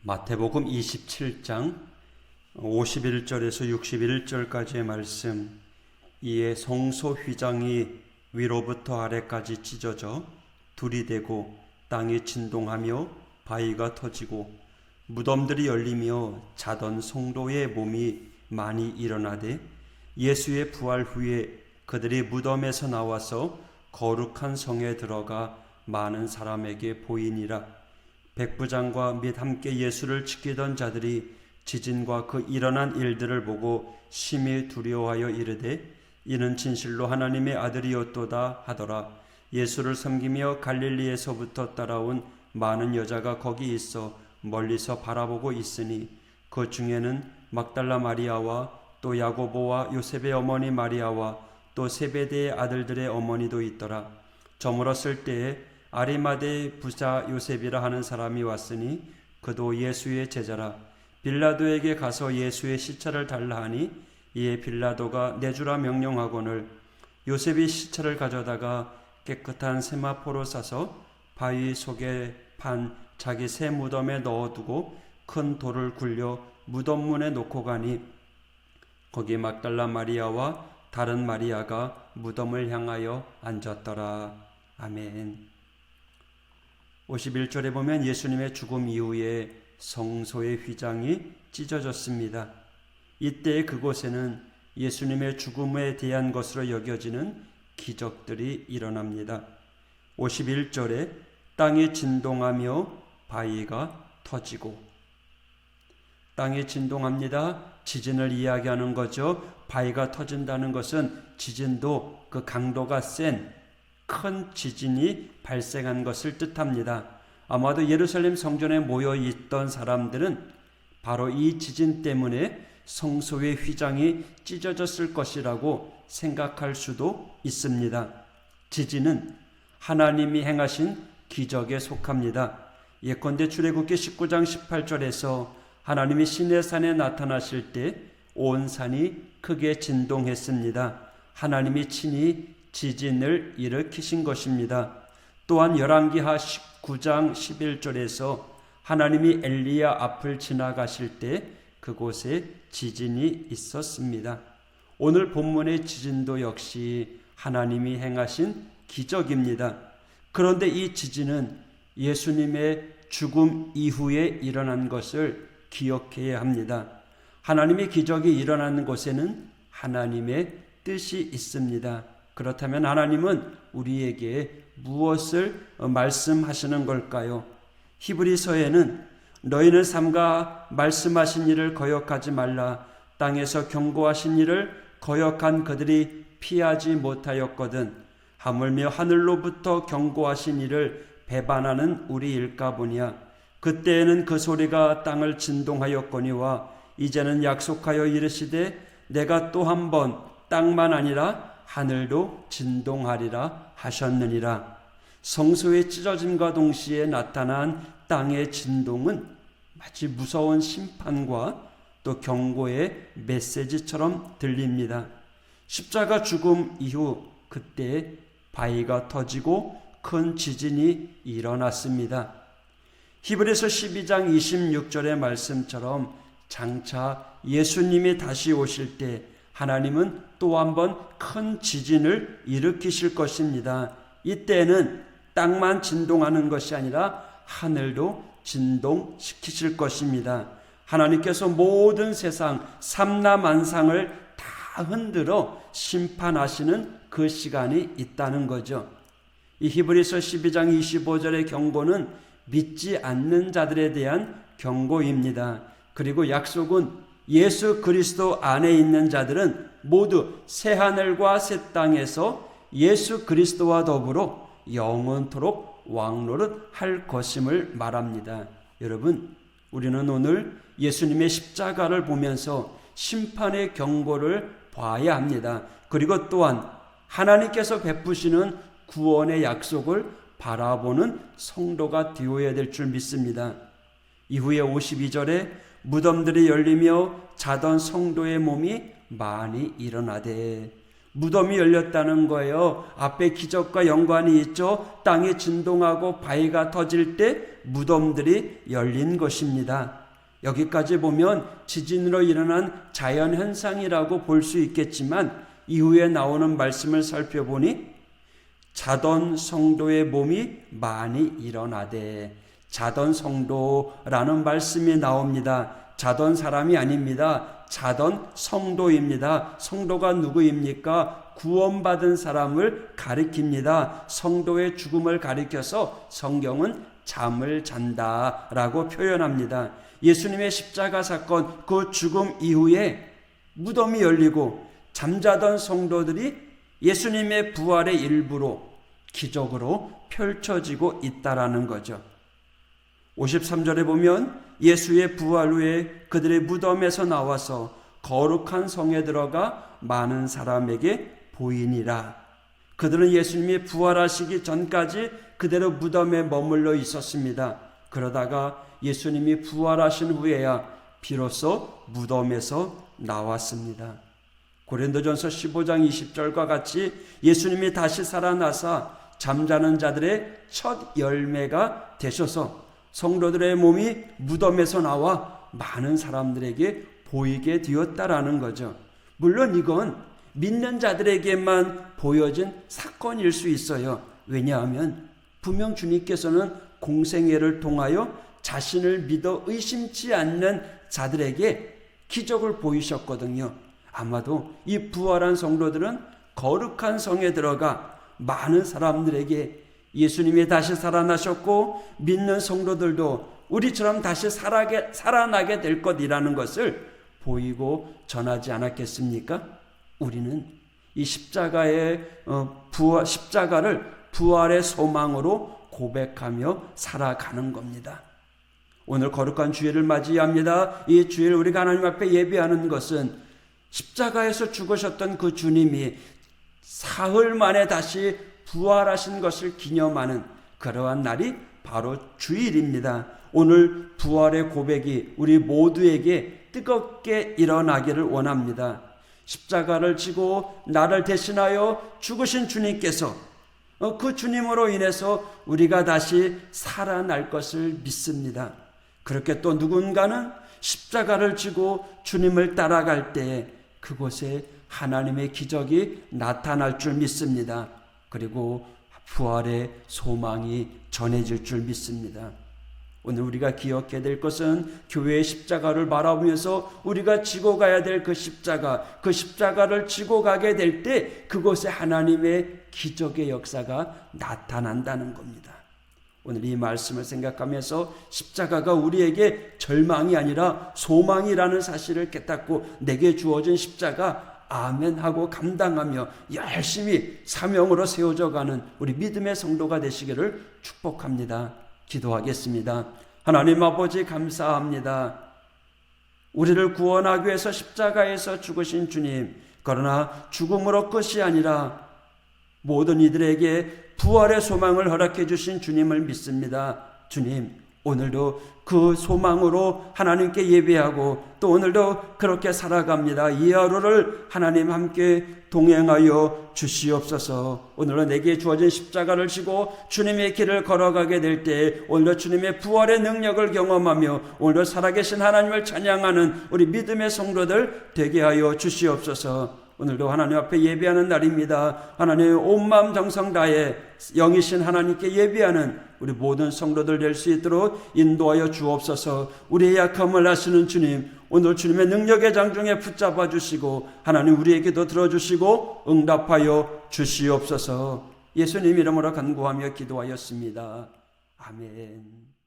마태복음 27장 51절에서 61절까지의 말씀. 이에 성소 휘장이 위로부터 아래까지 찢어져 둘이 되고 땅이 진동하며 바위가 터지고 무덤들이 열리며 자던 성도의 몸이 많이 일어나되 예수의 부활 후에 그들이 무덤에서 나와서 거룩한 성에 들어가 많은 사람에게 보이니라. 백부장과 및 함께 예수를 지키던 자들이 지진과 그 일어난 일들을 보고 심히 두려워하여 이르되 이는 진실로 하나님의 아들이었도다 하더라. 예수를 섬기며 갈릴리에서부터 따라온 많은 여자가 거기 있어 멀리서 바라보고 있으니 그 중에는 막달라 마리아와 또 야고보와 요셉의 어머니 마리아와 또 세베대의 아들들의 어머니도 있더라. 저물었을 때에 아리마대 부자 요셉이라 하는 사람이 왔으니 그도 예수의 제자라. 빌라도에게 가서 예수의 시체를 달라 하니 이에 빌라도가 내주라 명령하거늘 요셉이 시체를 가져다가 깨끗한 세마포로 싸서 바위 속에 판 자기 새 무덤에 넣어두고 큰 돌을 굴려 무덤문에 놓고 가니 거기 막달라 마리아와 다른 마리아가 무덤을 향하여 앉았더라. 아멘. 51절에 보면 예수님의 죽음 이후에 성소의 휘장이 찢어졌습니다. 이때 그곳에는 예수님의 죽음에 대한 것으로 여겨지는 기적들이 일어납니다. 51절에 땅이 진동하며 바위가 터지고, 땅이 진동합니다. 지진을 이야기하는 거죠. 바위가 터진다는 것은 지진도 그 강도가 센 큰 지진이 발생한 것을 뜻합니다. 아마도 예루살렘 성전에 모여 있던 사람들은 바로 이 지진 때문에 성소의 휘장이 찢어졌을 것이라고 생각할 수도 있습니다. 지진은 하나님이 행하신 기적에 속합니다. 예컨대 출애굽기 19장 18절에서 하나님이 시내산에 나타나실 때 온 산이 크게 진동했습니다. 하나님이 친히 지진을 일으키신 것입니다. 또한 열왕기하 19장 11절에서 하나님이 엘리야 앞을 지나가실 때 그곳에 지진이 있었습니다. 오늘 본문의 지진도 역시 하나님이 행하신 기적입니다. 그런데 이 지진은 예수님의 죽음 이후에 일어난 것을 기억해야 합니다. 하나님의 기적이 일어나는 곳에는 하나님의 뜻이 있습니다. 그렇다면 하나님은 우리에게 무엇을 말씀하시는 걸까요? 히브리서에는 너희는 삼가 말씀하신 일을 거역하지 말라. 땅에서 경고하신 일을 거역한 그들이 피하지 못하였거든. 하물며 하늘로부터 경고하신 일을 배반하는 우리일까 보냐. 그때에는 그 소리가 땅을 진동하였거니와 이제는 약속하여 이르시되 내가 또 한 번 땅만 아니라 하늘도 진동하리라 하셨느니라. 성소의 찢어짐과 동시에 나타난 땅의 진동은 마치 무서운 심판과 또 경고의 메시지처럼 들립니다. 십자가 죽음 이후 그때 바위가 터지고 큰 지진이 일어났습니다. 히브리서 12장 26절의 말씀처럼 장차 예수님이 다시 오실 때 하나님은 또 한 번 큰 지진을 일으키실 것입니다. 이때는 땅만 진동하는 것이 아니라 하늘도 진동시키실 것입니다. 하나님께서 모든 세상 삼라만상을 다 흔들어 심판하시는 그 시간이 있다는 거죠. 이 히브리서 12장 25절의 경고는 믿지 않는 자들에 대한 경고입니다. 그리고 약속은 예수 그리스도 안에 있는 자들은 모두 새하늘과 새 땅에서 예수 그리스도와 더불어 영원토록 왕노릇 할 것임을 말합니다. 여러분, 우리는 오늘 예수님의 십자가를 보면서 심판의 경고를 봐야 합니다. 그리고 또한 하나님께서 베푸시는 구원의 약속을 바라보는 성도가 되어야 될 줄 믿습니다. 이후에 52절에 무덤들이 열리며 자던 성도의 몸이 많이 일어나되, 무덤이 열렸다는 거예요. 앞에 기적과 연관이 있죠. 땅이 진동하고 바위가 터질 때 무덤들이 열린 것입니다. 여기까지 보면 지진으로 일어난 자연현상이라고 볼 수 있겠지만 이후에 나오는 말씀을 살펴보니 자던 성도의 몸이 많이 일어나되, 자던 성도라는 말씀이 나옵니다. 자던 사람이 아닙니다. 자던 성도입니다. 성도가 누구입니까? 구원받은 사람을 가리킵니다. 성도의 죽음을 가리켜서 성경은 잠을 잔다라고 표현합니다. 예수님의 십자가 사건, 그 죽음 이후에 무덤이 열리고 잠자던 성도들이 예수님의 부활의 일부로 기적으로 펼쳐지고 있다라는 거죠. 53절에 보면 예수의 부활 후에 그들의 무덤에서 나와서 거룩한 성에 들어가 많은 사람에게 보이니라. 그들은 예수님이 부활하시기 전까지 그대로 무덤에 머물러 있었습니다. 그러다가 예수님이 부활하신 후에야 비로소 무덤에서 나왔습니다. 고린도전서 15장 20절과 같이 예수님이 다시 살아나사 잠자는 자들의 첫 열매가 되셔서 성도들의 몸이 무덤에서 나와 많은 사람들에게 보이게 되었다라는 거죠. 물론 이건 믿는 자들에게만 보여진 사건일 수 있어요. 왜냐하면 분명 주님께서는 공생애를 통하여 자신을 믿어 의심치 않는 자들에게 기적을 보이셨거든요. 아마도 이 부활한 성도들은 거룩한 성에 들어가 많은 사람들에게 예수님이 다시 살아나셨고 믿는 성도들도 우리처럼 다시 살아나게 될 것이라는 것을 보이고 전하지 않았겠습니까? 우리는 이 십자가를 부활의 소망으로 고백하며 살아가는 겁니다. 오늘 거룩한 주일을 맞이합니다. 이 주일 우리가 하나님 앞에 예배하는 것은 십자가에서 죽으셨던 그 주님이 사흘 만에 다시 부활하신 것을 기념하는 그러한 날이 바로 주일입니다. 오늘 부활의 고백이 우리 모두에게 뜨겁게 일어나기를 원합니다. 십자가를 지고 나를 대신하여 죽으신 주님께서 그 주님으로 인해서 우리가 다시 살아날 것을 믿습니다. 그렇게 또 누군가는 십자가를 지고 주님을 따라갈 때 그곳에 하나님의 기적이 나타날 줄 믿습니다. 그리고 부활의 소망이 전해질 줄 믿습니다. 오늘 우리가 기억해야 될 것은 교회의 십자가를 바라보면서 우리가 지고 가야 될 그 십자가를 지고 가게 될 때 그곳에 하나님의 기적의 역사가 나타난다는 겁니다. 오늘 이 말씀을 생각하면서 십자가가 우리에게 절망이 아니라 소망이라는 사실을 깨닫고 내게 주어진 십자가 아멘하고 감당하며 열심히 사명으로 세워져 가는 우리 믿음의 성도가 되시기를 축복합니다. 기도하겠습니다. 하나님 아버지 감사합니다. 우리를 구원하기 위해서 십자가에서 죽으신 주님, 그러나 죽음으로 끝이 아니라 모든 이들에게 부활의 소망을 허락해 주신 주님을 믿습니다. 주님, 오늘도 그 소망으로 하나님께 예배하고 또 오늘도 그렇게 살아갑니다. 이 하루를 하나님 함께 동행하여 주시옵소서. 오늘은 내게 주어진 십자가를 지고 주님의 길을 걸어가게 될 때 오늘도 주님의 부활의 능력을 경험하며 오늘도 살아계신 하나님을 찬양하는 우리 믿음의 성도들 되게 하여 주시옵소서. 오늘도 하나님 앞에 예배하는 날입니다. 하나님의 온 마음 정성 다해 영이신 하나님께 예배하는 우리 모든 성도들 될 수 있도록 인도하여 주옵소서. 우리의 약함을 아시는 주님, 오늘 주님의 능력의 장중에 붙잡아 주시고 하나님 우리에게도 들어주시고 응답하여 주시옵소서. 예수님 이름으로 간구하며 기도하였습니다. 아멘.